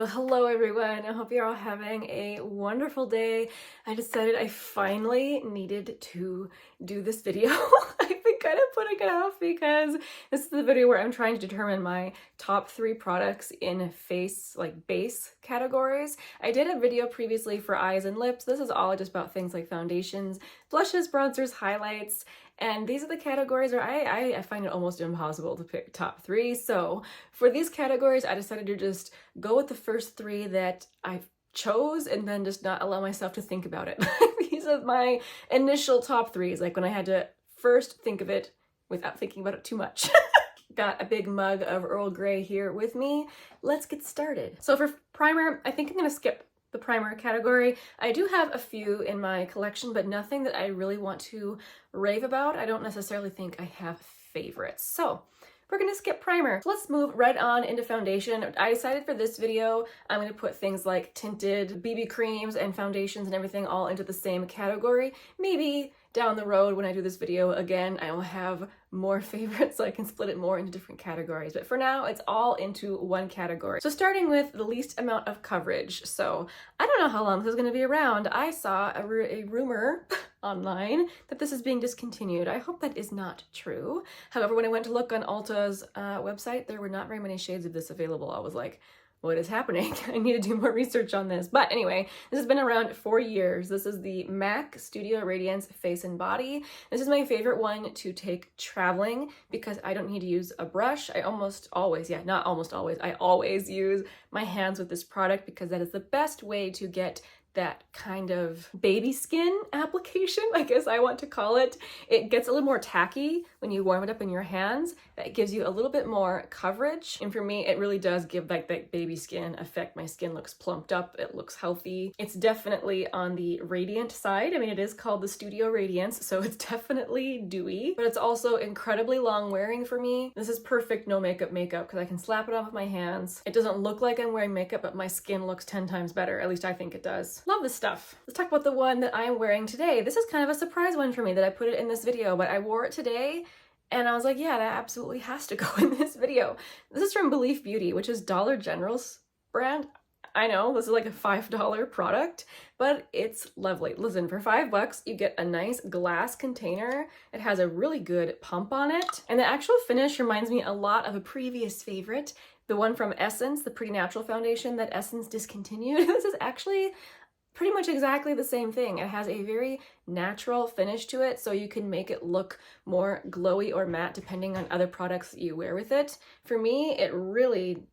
Well, hello everyone. I hope you're all having a wonderful day. I decided I finally needed to do this video. I've been kind of putting it off because this is the video where I'm trying to determine my top 3 products in face, like base categories. I did a video previously for eyes and lips. This is all just about things like foundations, blushes, bronzers, highlights, and these are the categories where I find it almost impossible to pick top 3. So for these categories, I decided to just go with the first 3 that I chose and then just not allow myself to think about it. These are my initial top 3s, like when I had to first think of it without thinking about it too much. Got a big mug of Earl Grey here with me. Let's get started. So for primer, I think I'm gonna skip the primer category. I do have a few in my collection, but nothing that I really want to rave about. I don't necessarily think I have favorites. So we're gonna skip primer. So let's move right on into foundation. I decided for this video, I'm gonna put things like tinted BB creams and foundations and everything all into the same category. Maybe down the road when I do this video again, I will have more favorites so I can split it more into different categories. But for now, it's all into one category. So starting with the least amount of coverage. So I don't know how long this is gonna be around. I saw a rumor online that this is being discontinued. I hope that is not true. However, when I went to look on Ulta's website, there were not very many shades of this available. I was like, what is happening? I need to do more research on this. But anyway, this has been around 4 years. This is the MAC Studio Radiance Face and Body. This is my favorite one to take traveling because I don't need to use a brush. I almost always, not almost always, I always use my hands with this product because that is the best way to get that kind of baby skin application, I guess I want to call it. It gets a little more tacky when you warm it up in your hands. It gives you a little bit more coverage. And for me, it really does give like that baby skin effect. My skin looks plumped up. It looks healthy. It's definitely on the radiant side. I mean, it is called the Studio Radiance, so it's definitely dewy, but it's also incredibly long wearing for me. This is perfect no makeup because I can slap it on with my hands. It doesn't look like I'm wearing makeup, but my skin looks 10 times better. At least I think it does. Love this stuff. Let's talk about the one that I'm wearing today. This is kind of a surprise one for me that I put it in this video, but I wore it today and I was like, yeah, that absolutely has to go in this video. This is from Belief Beauty, which is Dollar General's brand. I know this is like a $5 product, but it's lovely. Listen, for $5, you get a nice glass container. It has a really good pump on it. And the actual finish reminds me a lot of a previous favorite, the one from Essence, the Pretty Natural foundation that Essence discontinued. This is actually pretty much exactly the same thing. It has a very natural finish to it, so you can make it look more glowy or matte depending on other products that you wear with it. For me, it really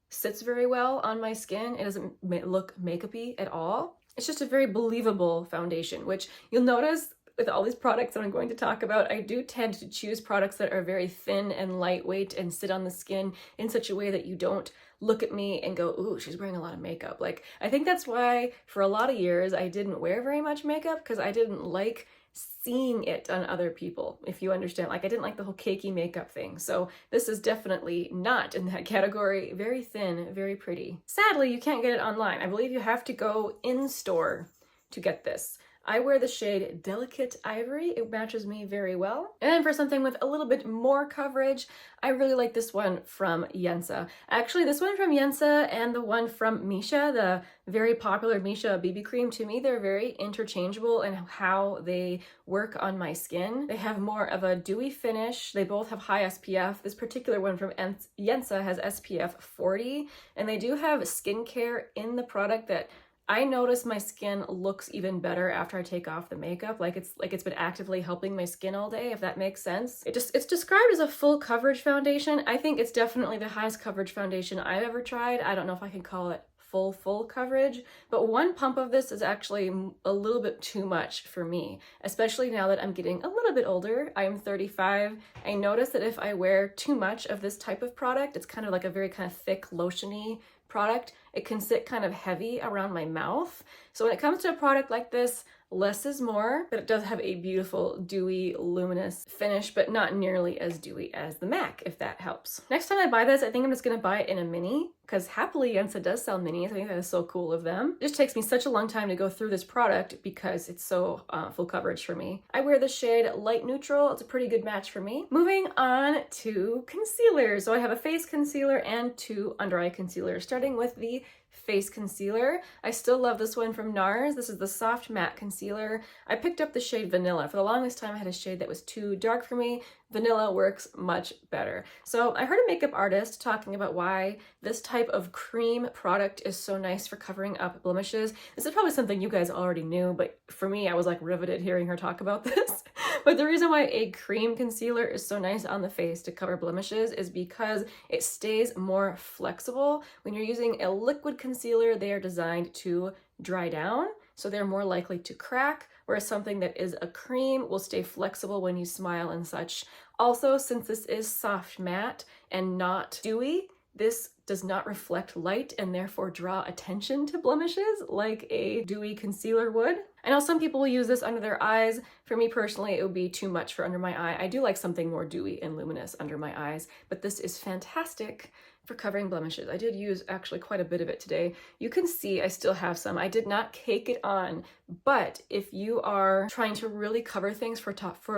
sits very well on my skin. It doesn't look makeup-y at all. It's just a very believable foundation, which you'll notice with all these products that I'm going to talk about, I do tend to choose products that are very thin and lightweight and sit on the skin in such a way that you don't look at me and go, ooh, she's wearing a lot of makeup. Like, I think that's why for a lot of years I didn't wear very much makeup because I didn't like seeing it on other people, if you understand. Like, I didn't like the whole cakey makeup thing. So this is definitely not in that category. Very thin, very pretty. Sadly, you can't get it online. I believe you have to go in store to get this. I wear the shade Delicate Ivory. It matches me very well. And then for something with a little bit more coverage, I really like this one from Yensa. Actually, this one from Yensa and the one from Misha, the very popular Misha BB cream, to me, they're very interchangeable in how they work on my skin. They have more of a dewy finish. They both have high SPF. This particular one from Yensa has SPF 40, and they do have skincare in the product that I notice my skin looks even better after I take off the makeup, like it's been actively helping my skin all day, if that makes sense. It's described as a full coverage foundation. I think it's definitely the highest coverage foundation I've ever tried. I don't know if I can call it full coverage, but one pump of this is actually a little bit too much for me, especially now that I'm getting a little bit older. I am 35. I notice that if I wear too much of this type of product, it's kind of like a very kind of thick lotiony product, it can sit kind of heavy around my mouth. So when it comes to a product like this, less is more, but it does have a beautiful, dewy, luminous finish, but not nearly as dewy as the MAC, if that helps. Next time I buy this, I think I'm just gonna buy it in a mini, because happily Yensa does sell minis. I think that is so cool of them. It just takes me such a long time to go through this product because it's so full coverage for me. I wear the shade Light Neutral. It's a pretty good match for me. Moving on to concealers. So I have a face concealer and 2 under eye concealers, starting with the face concealer. I still love this one from NARS. This is the Soft Matte Concealer. I picked up the shade Vanilla. For the longest time, I had a shade that was too dark for me. Vanilla works much better. So I heard a makeup artist talking about why this type of cream product is so nice for covering up blemishes. This is probably something you guys already knew, but for me, I was like riveted hearing her talk about this. But the reason why a cream concealer is so nice on the face to cover blemishes is because it stays more flexible. When you're using a liquid concealer, they are designed to dry down, so they're more likely to crack, whereas something that is a cream will stay flexible when you smile and such. Also, since this is soft matte and not dewy, this does not reflect light and therefore draw attention to blemishes like a dewy concealer would. I know some people will use this under their eyes. For me personally, it would be too much for under my eye. I do like something more dewy and luminous under my eyes, but this is fantastic for covering blemishes. I did use actually quite a bit of it today. You can see I still have some. I did not cake it on, but if you are trying to really cover things for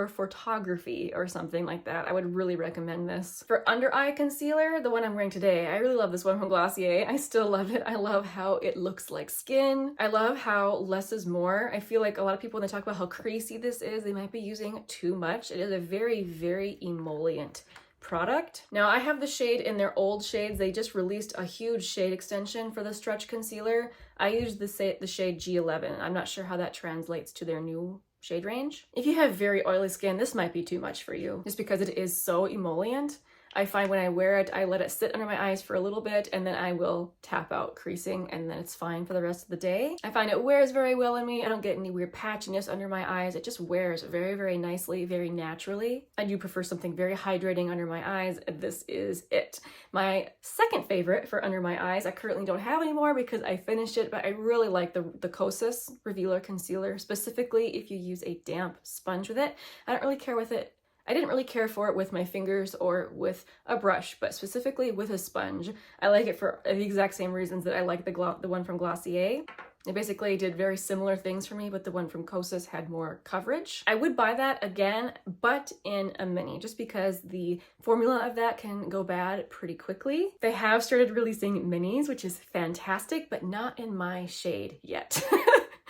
photography or something like that, I would really recommend this. For under eye concealer, the one I'm wearing today, I really love this one from Glossier. I still love it. I love how it looks like skin. I love how less is more. I feel like a lot of people, when they talk about how creasy this is, they might be using too much. It is a very, very emollient product. Now I have the shade in their old shades. They just released a huge shade extension for the stretch concealer. I use the shade G11. I'm not sure how that translates to their new shade range. If you have very oily skin, this might be too much for you just because it is so emollient. I find when I wear it, I let it sit under my eyes for a little bit and then I will tap out creasing and then it's fine for the rest of the day. I find it wears very well on me. I don't get any weird patchiness under my eyes. It just wears very, very nicely, very naturally. I do prefer something very hydrating under my eyes. This is it. My second favorite for under my eyes, I currently don't have anymore because I finished it, but I really like the Kosas Revealer Concealer, specifically if you use a damp sponge with it. I don't really care with it. I didn't really care for it with my fingers or with a brush, but specifically with a sponge. I like it for the exact same reasons that I like the one from Glossier. It basically did very similar things for me, but the one from Kosas had more coverage. I would buy that again, but in a mini, just because the formula of that can go bad pretty quickly. They have started releasing minis, which is fantastic, but not in my shade yet.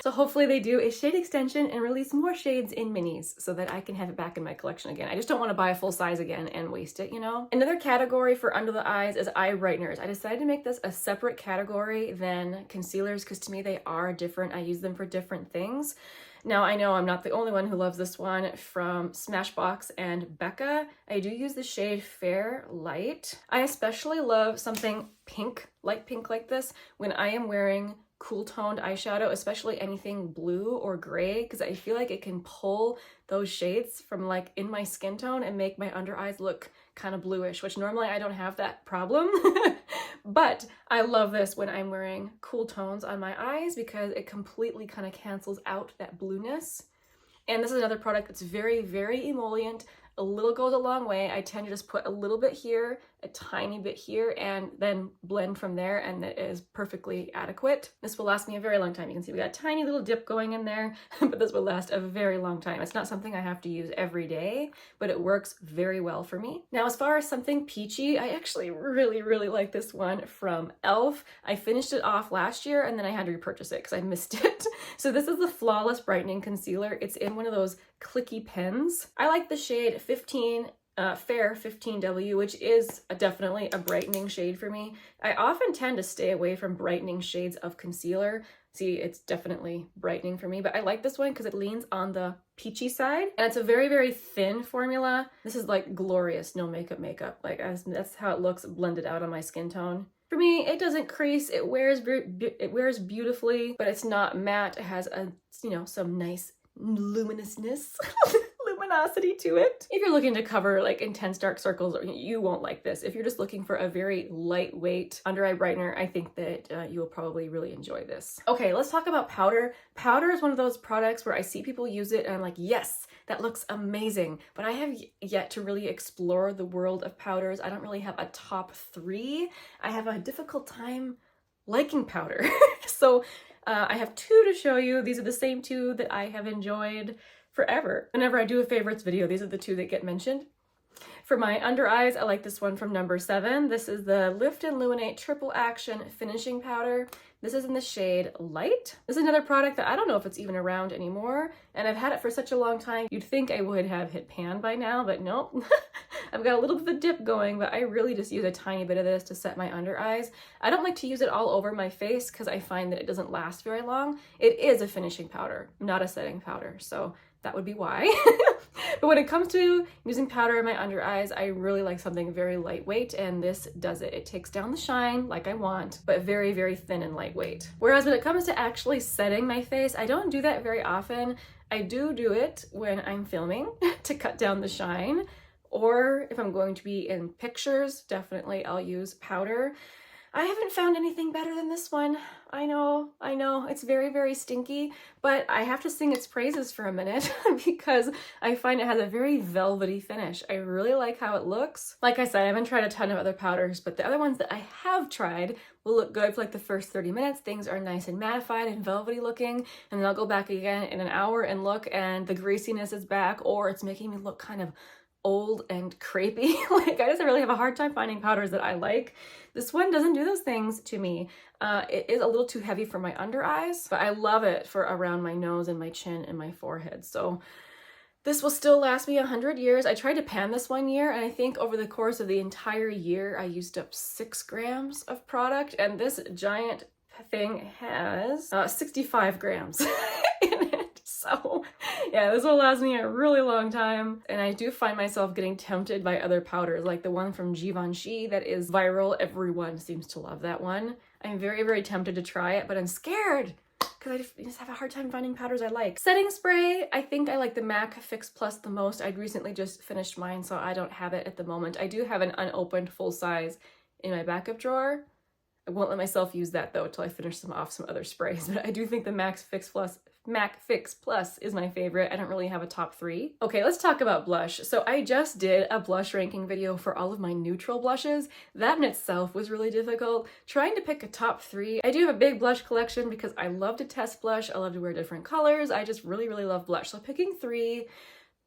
So hopefully they do a shade extension and release more shades in minis so that I can have it back in my collection again. I just don't want to buy a full size again and waste it, you know? Another category for under the eyes is eye brighteners. I decided to make this a separate category than concealers because to me they are different. I use them for different things. Now I know I'm not the only one who loves this one from Smashbox and Becca. I do use the shade Fair Light. I especially love something pink, light pink like this when I am wearing cool toned eyeshadow, especially anything blue or gray, because I feel like it can pull those shades from like in my skin tone and make my under eyes look kind of bluish, which normally I don't have that problem. But I love this when I'm wearing cool tones on my eyes because it completely kind of cancels out that blueness. And this is another product that's very, very emollient. A little goes a long way. I tend to just put a little bit here, a tiny bit here, and then blend from there, and that is perfectly adequate. This will last me a very long time. You can see we got a tiny little dip going in there, but this will last a very long time. It's not something I have to use every day, but it works very well for me. Now, as far as something peachy, I actually really, really like this one from e.l.f. I finished it off last year, and then I had to repurchase it because I missed it. So this is the Flawless Brightening Concealer. It's in one of those clicky pens. I like the shade Fair 15W, which is definitely a brightening shade for me. I often tend to stay away from brightening shades of concealer. See, it's definitely brightening for me, but I like this one because it leans on the peachy side, and it's a very, very thin formula. This is like glorious, no makeup. Like that's how it looks blended out on my skin tone. For me, it doesn't crease, it wears beautifully, but it's not matte. It has a, you know, some nice luminousness. Luminosity to it. If you're looking to cover like intense dark circles, you won't like this. If you're just looking for a very lightweight under eye brightener, I think that you will probably really enjoy this. Okay, let's talk about powder. Powder is one of those products where I see people use it and I'm like, yes, that looks amazing. But I have yet to really explore the world of powders. I don't really have a top 3. I have a difficult time liking powder. So I have 2 to show you. These are the same 2 that I have enjoyed forever. Whenever I do a favorites video, these are the 2 that get mentioned. For my under eyes, I like this one from number 7. This is the Lift and Luminate Triple Action Finishing Powder. This is in the shade Light. This is another product that I don't know if it's even around anymore, and I've had it for such a long time. You'd think I would have hit pan by now, but nope. I've got a little bit of a dip going, but I really just use a tiny bit of this to set my under eyes. I don't like to use it all over my face because I find that it doesn't last very long. It is a finishing powder, not a setting powder, so that would be why. But when it comes to using powder in my under eyes, I really like something very lightweight, and this does it. It takes down the shine like I want, but very, very thin and lightweight. Whereas when it comes to actually setting my face, I don't do that very often. I do it when I'm filming to cut down the shine, or if I'm going to be in pictures, definitely I'll use powder. I haven't found anything better than this one. I know, it's very, very stinky, but I have to sing its praises for a minute because I find it has a very velvety finish. I really like how it looks. Like I said, I haven't tried a ton of other powders, but the other ones that I have tried will look good for like the first 30 minutes. Things are nice and mattified and velvety looking, and then I'll go back again in an hour and look, and the greasiness is back, or it's making me look kind of old and crepey. Like, I just really have a hard time finding powders that I like. This one doesn't do those things to me. It is a little too heavy for my under eyes, but I love it for around my nose and my chin and my forehead. So this will still last me 100 years. I tried to pan this one year, and I think over the course of the entire year, I used up 6 grams of product, and this giant thing has 65 grams in it. So yeah, this will last me a really long time. And I do find myself getting tempted by other powders, like the one from Givenchy that is viral. Everyone seems to love that one. I'm very, very tempted to try it, but I'm scared because I just have a hard time finding powders I like. Setting spray, I think I like the MAC Fix Plus the most. I'd recently just finished mine, so I don't have it at the moment. I do have an unopened full size in my backup drawer. I won't let myself use that though till I finish some other sprays, but I do think the MAC Fix Plus is my favorite. I don't really have a top 3. Okay, let's talk about blush. So I just did a blush ranking video for all of my neutral blushes. That in itself was really difficult. Trying to pick a top 3. I do have a big blush collection because I love to test blush. I love to wear different colors. I just really, really love blush. So picking 3,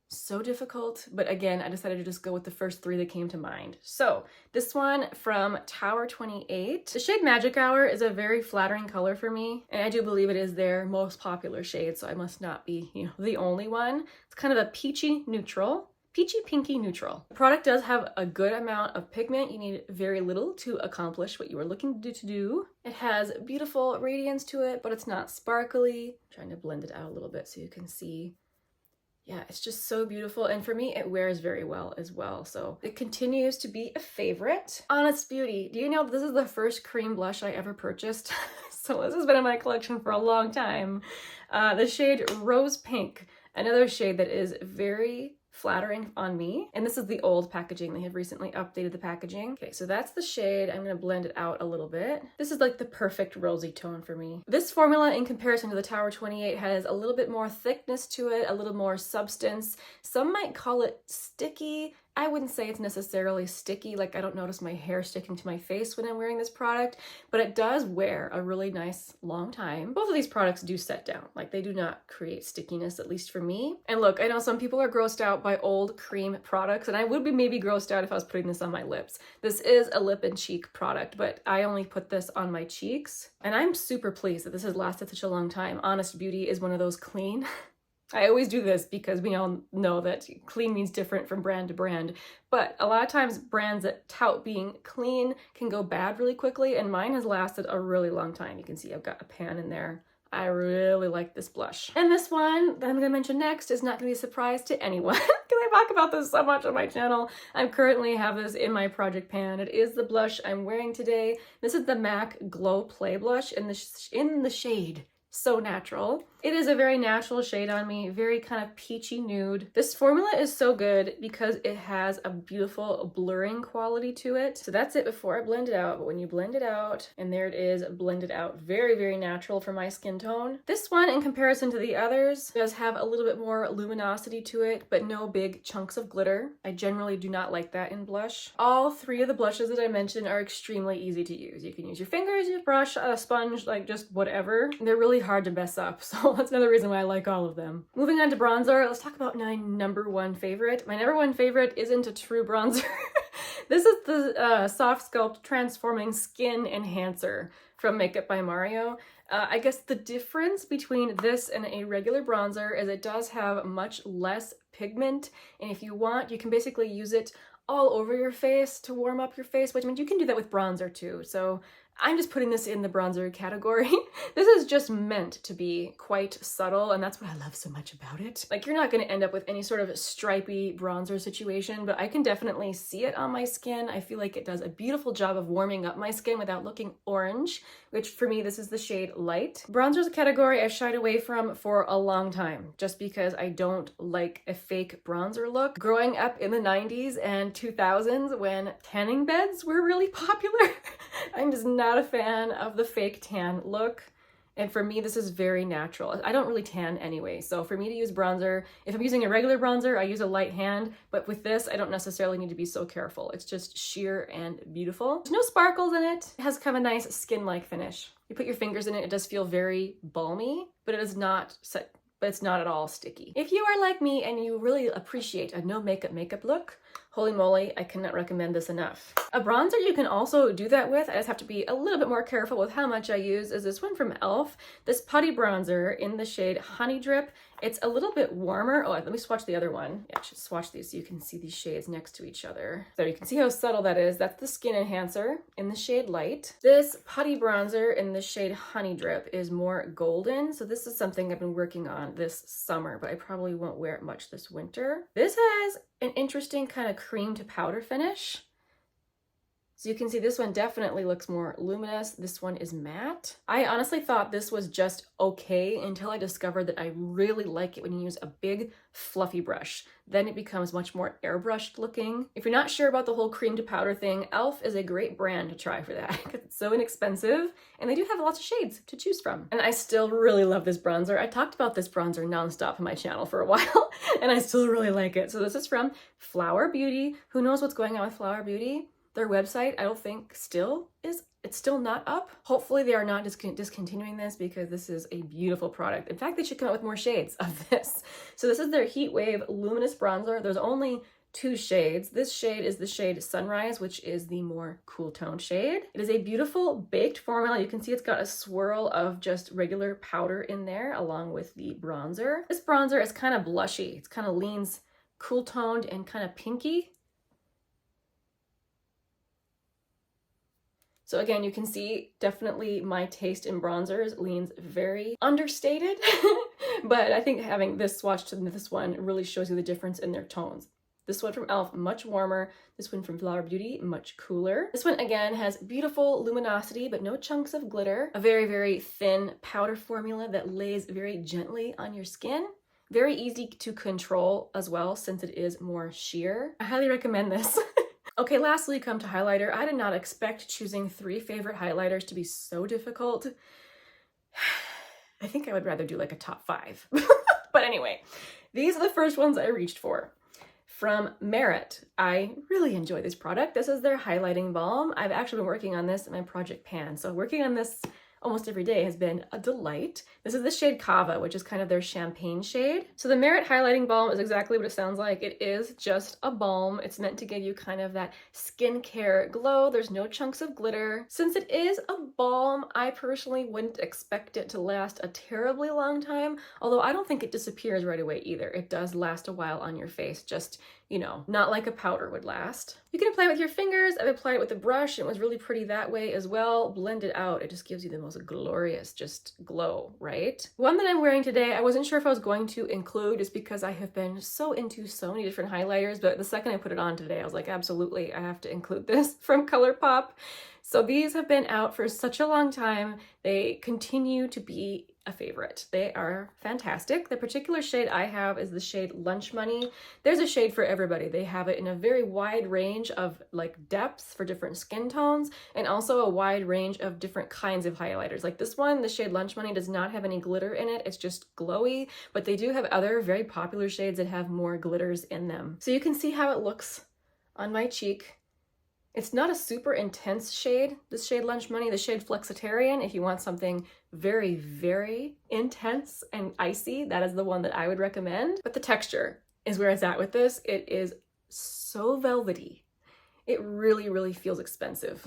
so difficult, but again, I decided to just go with the first 3 that came to mind. So this one from Tower 28. The shade Magic Hour is a very flattering color for me, and I do believe it is their most popular shade, so I must not be, the only one. It's kind of a peachy neutral. Peachy pinky neutral. The product does have a good amount of pigment. You need very little to accomplish what you are looking to do. It has beautiful radiance to it, but it's not sparkly. I'm trying to blend it out a little bit so you can see. Yeah, it's just so beautiful, and for me, it wears very well as well, so it continues to be a favorite. Honest Beauty. Do you know this is the first cream blush I ever purchased? So this has been in my collection for a long time. The shade Rose Pink, another shade that is very flattering on me, and this is the old packaging. They have recently updated the packaging. Okay, so that's the shade. I'm gonna blend it out a little bit. This is like the perfect rosy tone for me. This formula, in comparison to the Tower 28, has a little bit more thickness to it, a little more substance. Some might call it sticky. I wouldn't say it's necessarily sticky. Like, I don't notice my hair sticking to my face when I'm wearing this product, but it does wear a really nice long time. Both of these products do set down. Like, they do not create stickiness, at least for me. And look, I know some people are grossed out by old cream products, and I would be maybe grossed out if I was putting this on my lips. This is a lip and cheek product, but I only put this on my cheeks, and I'm super pleased that this has lasted such a long time. Honest Beauty is one of those clean. I always do this because we all know that clean means different from brand to brand, but a lot of times brands that tout being clean can go bad really quickly, and mine has lasted a really long time. You can see I've got a pan in there. I really like this blush. And this one that I'm gonna mention next is not gonna be a surprise to anyone because I talk about this so much on my channel. I currently have this in my project pan. It is the blush I'm wearing today. This is the MAC Glow Play Blush in the shade So Natural. It is a very natural shade on me, very kind of peachy nude. This formula is so good because it has a beautiful blurring quality to it. So that's it before I blend it out, but when you blend it out, and there it is, blended out, very, very natural for my skin tone. This one, in comparison to the others, does have a little bit more luminosity to it, but no big chunks of glitter. I generally do not like that in blush. All 3 of the blushes that I mentioned are extremely easy to use. You can use your fingers, your brush, a sponge, like just whatever. They're really hard to mess up, so that's another reason why I like all of them. Moving on to bronzer, let's talk about my number 1 favorite. My number 1 favorite isn't a true bronzer. This is the Soft Sculpt Transforming Skin Enhancer from Makeup by Mario. I guess the difference between this and a regular bronzer is it does have much less pigment, and if you want, you can basically use it all over your face to warm up your face, which means you can do that with bronzer too. So I'm just putting this in the bronzer category. This is just meant to be quite subtle, and that's what I love so much about it. Like, you're not going to end up with any sort of stripy bronzer situation, but I can definitely see it on my skin. I feel like it does a beautiful job of warming up my skin without looking orange, which for me, this is the shade Light. Bronzer is a category I've shied away from for a long time, just because I don't like a fake bronzer look. Growing up in the 90s and 2000s when tanning beds were really popular, I'm just not a fan of the fake tan look. And for me, this is very natural. I don't really tan anyway, so for me to use bronzer, if I'm using a regular bronzer, I use a light hand, but with this, I don't necessarily need to be so careful. It's just sheer and beautiful. There's no sparkles in it. It has kind of a nice skin-like finish. You put your fingers in it, it does feel very balmy, but it is not set, but it's not at all sticky. If you are like me and you really appreciate a no makeup look, holy moly, I cannot recommend this enough. A bronzer you can also do that with, I just have to be a little bit more careful with how much I use, is this one from e.l.f. This putty bronzer in the shade Honey Drip. It's a little bit warmer. Oh, let me swatch the other one. Yeah, I should swatch these so you can see these shades next to each other. So you can see how subtle that is. That's the Skin Enhancer in the shade Light. This putty bronzer in the shade Honey Drip is more golden. So this is something I've been working on this summer, but I probably won't wear it much this winter. This has an interesting kind of cream to powder finish. So you can see this one definitely looks more luminous. This one is matte. I honestly thought this was just okay until I discovered that I really like it when you use a big fluffy brush. Then it becomes much more airbrushed looking. If you're not sure about the whole cream to powder thing, e.l.f. is a great brand to try for that because it's so inexpensive and they do have lots of shades to choose from. And I still really love this bronzer. I talked about this bronzer nonstop on my channel for a while and I still really like it. So this is from Flower Beauty. Who knows what's going on with Flower Beauty? Their website, I don't think it's still not up. Hopefully they are not discontinuing this because this is a beautiful product. In fact, they should come out with more shades of this. So this is their Heat Wave Luminous Bronzer. There's only 2 shades. This shade is the shade Sunrise, which is the more cool tone shade. It is a beautiful baked formula. You can see it's got a swirl of just regular powder in there along with the bronzer. This bronzer is kind of blushy. It's kind of leans cool toned and kind of pinky. So again, you can see definitely my taste in bronzers leans very understated, but I think having this swatched to this one really shows you the difference in their tones. This one from e.l.f. much warmer, this one from Flower Beauty much cooler. This one again has beautiful luminosity but no chunks of glitter. A very, very thin powder formula that lays very gently on your skin. Very easy to control as well since it is more sheer. I highly recommend this. Okay, lastly, come to highlighter. I did not expect choosing 3 favorite highlighters to be so difficult. I think I would rather do like a top 5. But anyway, these are the first ones I reached for. From Merit, I really enjoy this product. This is their highlighting balm. I've actually been working on this in my project pan. So working on this almost every day has been a delight. This is the shade Kava, which is kind of their champagne shade. So the Merit highlighting balm is exactly what it sounds like. It is just a balm. It's meant to give you kind of that skincare glow. There's no chunks of glitter. Since it is a balm, I personally wouldn't expect it to last a terribly long time, although I don't think it disappears right away either. It does last a while on your face, just, you know, not like a powder would last. You can apply it with your fingers. I've applied it with a brush. It was really pretty that way as well. Blend it out. It just gives you the most glorious just glow, right? One that I'm wearing today, I wasn't sure if I was going to include just because I have been so into so many different highlighters, but the second I put it on today, I was like, absolutely, I have to include this from ColourPop. So these have been out for such a long time. They continue to be a favorite. They are fantastic. The particular shade I have is the shade Lunch Money. There's a shade for everybody. They have it in a very wide range of like depths for different skin tones and also a wide range of different kinds of highlighters. Like this one, the shade Lunch Money does not have any glitter in it. It's just glowy, but they do have other very popular shades that have more glitters in them. So you can see how it looks on my cheek. It's not a super intense shade, this shade Lunch Money. The shade Flexitarian, if you want something very, very intense and icy, that is the one that I would recommend. But the texture is where it's at with this. It is so velvety. It really, really feels expensive.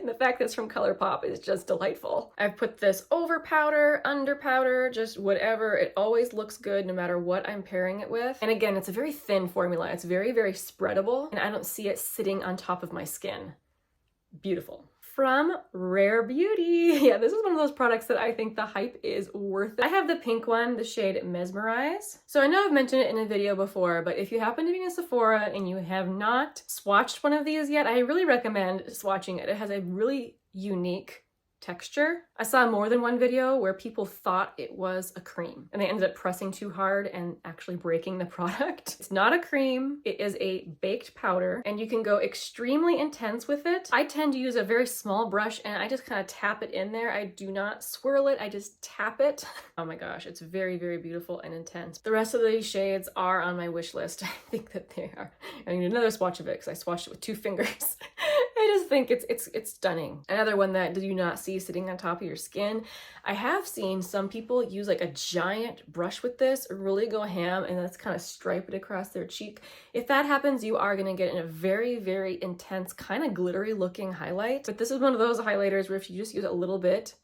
And the fact that it's from ColourPop is just delightful. I've put this over powder, under powder, just whatever. It always looks good no matter what I'm pairing it with. And again, it's a very thin formula. It's very, very spreadable, and I don't see it sitting on top of my skin. Beautiful. From Rare Beauty. Yeah, this is one of those products that I think the hype is worth it. I have the pink one, the shade Mesmerize. So I know I've mentioned it in a video before, but if you happen to be in Sephora and you have not swatched one of these yet, I really recommend swatching it. It has a really unique texture. I saw more than one video where people thought it was a cream and they ended up pressing too hard and actually breaking the product. It's not a cream, it is a baked powder, and you can go extremely intense with it. I tend to use a very small brush and I just kind of tap it in there. I do not swirl it, I just tap it. Oh my gosh, it's very, very beautiful and intense. The rest of these shades are on my wish list. I think that they are. I need another swatch of it because I swatched it with 2 fingers. I just think it's stunning. Another one that do you not see sitting on top of your skin. I have seen some people use like a giant brush with this, really go ham, and that's kind of stripe it across their cheek. If that happens, you are gonna get in a very, very intense, kind of glittery looking highlight. But this is one of those highlighters where if you just use a little bit,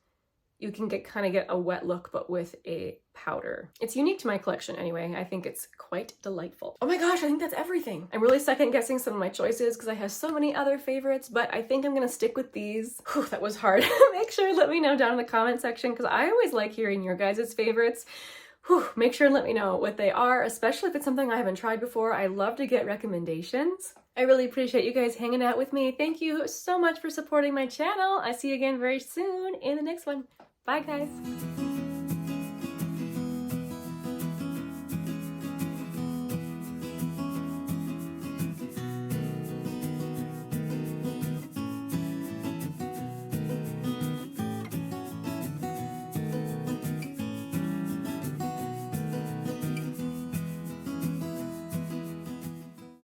you can kind of get a wet look, but with a powder. It's unique to my collection anyway. I think it's quite delightful. Oh my gosh, I think that's everything. I'm really second guessing some of my choices because I have so many other favorites, but I think I'm gonna stick with these. Whew, that was hard. Make sure to let me know down in the comment section because I always like hearing your guys' favorites. Whew, make sure and let me know what they are, especially if it's something I haven't tried before. I love to get recommendations. I really appreciate you guys hanging out with me. Thank you so much for supporting my channel. I see you again very soon in the next one. Bye guys.